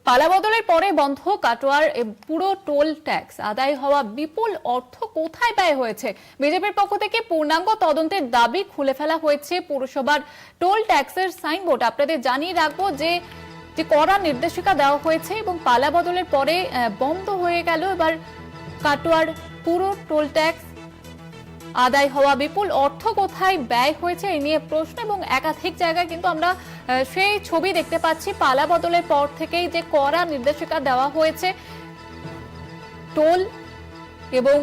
পালাবদলের পরে বন্ধ কাটোয়ার পুরো টোল ট্যাক্স আদায় হওয়া বিপুল অর্থ কোথায় ব্যয় হয়েছে? বিজেপির পক্ষ থেকে পূর্ণাঙ্গ তদন্তের দাবি খুলে ফেলা হয়েছে পুরসভার টোল ট্যাক্সের সাইনবোর্ড। আপনাদের জানিয়ে রাখবো যে কড়া নির্দেশিকা দেওয়া হয়েছে এবং পালাবদলের পরে বন্ধ হয়ে গেল এবার কাটোয়ার পুরো টোল ট্যাক্স আদায় হওয়া বিপুল অর্থ কোথায় ব্যয় হয়েছে এই নিয়ে প্রশ্ন এবং একাধিক জায়গায় কিন্তু আমরা সেই ছবি দেখতে পাচ্ছি। পালা বদলের পর থেকেই যে কড়া নির্দেশিকা দেওয়া হয়েছে টোল এবং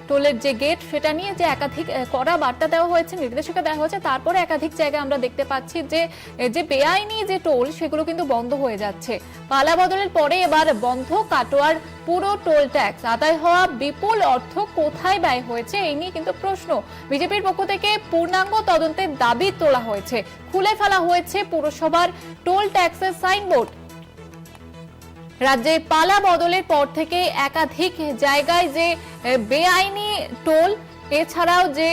টোলের যে গেট সেটা নিয়ে যে একাধিক কড়া বার্তা দেওয়া হয়েছে, নির্দেশিকা দেওয়া হয়েছে, তারপরে একাধিক জায়গায় আমরা দেখতে পাচ্ছি যে বেআইনি যে টোল সেগুলো কিন্তু বন্ধ হয়ে যাচ্ছে। পালা বদলের পরে এবার বন্ধ কাটোয়ার পুরো টোল ট্যাক্স আদায় হওয়া বিপুল অর্থ কোথায় ব্যয় হয়েছে এই নিয়ে কিন্তু প্রশ্ন। বিজেপির পক্ষ থেকে পূর্ণাঙ্গ তদন্তের দাবি তোলা হয়েছে, খুলে ফেলা হয়েছে পুরসভার টোল ট্যাক্সের সাইনবোর্ড। রাজ্যে পালা বদলের পর থেকে একাধিক জায়গায় যে বেআইনি টোল এছাড়াও যে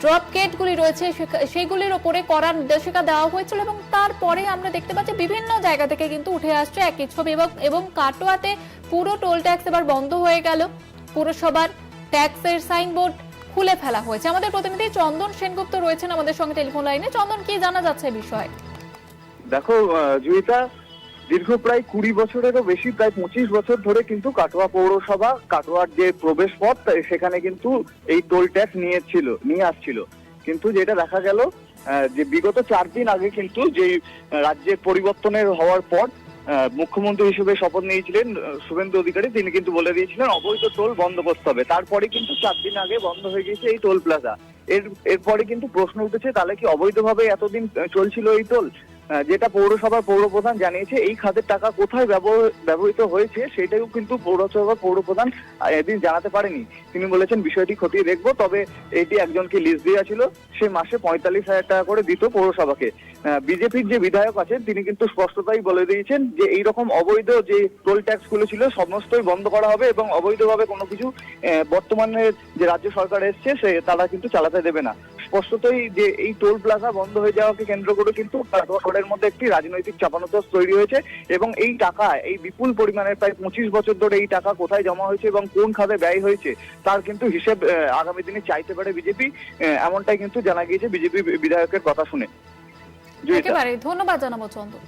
ড্রপ গেটগুলি রয়েছে সেগুলির উপরে কড়া নির্দেশিকা দেওয়া হয়েছিল এবং তারপরে আমরা দেখতে পাচ্ছি বিভিন্ন জায়গা থেকে কিন্তু উঠে আসছে একই ছবি এবং কাটোয়াতে পুরো টোল ট্যাক্স এবার বন্ধ হয়ে গেল। পুরসভার ট্যাক্সের সাইনবোর্ড খুলে ফেলা হয়েছে। আমাদের প্রতিনিধি চন্দন সেনগুপ্ত রয়েছেন আমাদের সঙ্গে টেলিফোন লাইনে। চন্দন, কি জানা যাচ্ছে বিষয়ে? দেখো জয়িতা, দীর্ঘ প্রায় 20 বছরেরও বেশি, প্রায় 25 বছর ধরে কিন্তু কাটোয়া পৌরসভা কাটোয়ার যে প্রবেশ পথ সেখানে কিন্তু এই টোল ট্যাক্স নিয়ে আসছিল। কিন্তু যেটা দেখা গেল যে বিগত 4 দিন আগে কিন্তু যে রাজ্যের পরিবর্তনের হওয়ার পর মুখ্যমন্ত্রী হিসেবে শপথ নিয়েছিলেন শুভেন্দু অধিকারী, তিনি কিন্তু বলে দিয়েছিলেন অবৈধ টোল বন্ধ করতে হবে। তারপরে কিন্তু 4 দিন আগে বন্ধ হয়ে গেছে এই টোল প্লাজা। এরপরে কিন্তু প্রশ্ন উঠেছে তাহলে কি অবৈধভাবে এতদিন চলছিল এই টোল? যেটা পৌরসভার পৌরপ্রধান জানিয়েছে এই খাতের টাকা কোথায় ব্যবহৃত হয়েছে সেটাও কিন্তু পৌরসভার পৌরপ্রধান এদিন জানাতে পারেনি। তিনি বলেছেন বিষয়টি খতিয়ে দেখবো, তবে এটি একজনকে লিস্ট দেওয়া ছিল, সে মাসে 45,000 টাকা করে দিত পৌরসভাকে। বিজেপির যে বিধায়ক আছেন তিনি কিন্তু স্পষ্টতাই বলে দিয়েছেন যে এইরকম অবৈধ যে টোল ট্যাক্স গুলো ছিল সমস্তই বন্ধ করা হবে এবং অবৈধভাবে কোনো কিছু বর্তমানে যে রাজ্য সরকার এসছে তারা কিন্তু চালাতে দেবে না। স্পষ্টতই যে এই টোল প্লাজা বন্ধ হয়ে যাওয়াকে কেন্দ্র করে কিন্তু শহরের মধ্যে একটি রাজনৈতিক চাপানোতর তৈরি হয়েছে এবং এই টাকা, এই বিপুল পরিমাণের প্রায় 25 বছর ধরে এই টাকা কোথায় জমা হয়েছে এবং কোন খাতে ব্যয় হয়েছে তার কিন্তু হিসেব আগামী দিনে চাইতে পারে বিজেপি, এমনটাই কিন্তু জানা গিয়েছে বিজেপি বিধায়কের কথা শুনে। একেবারে ধন্যবাদ জানাবো চন্দন।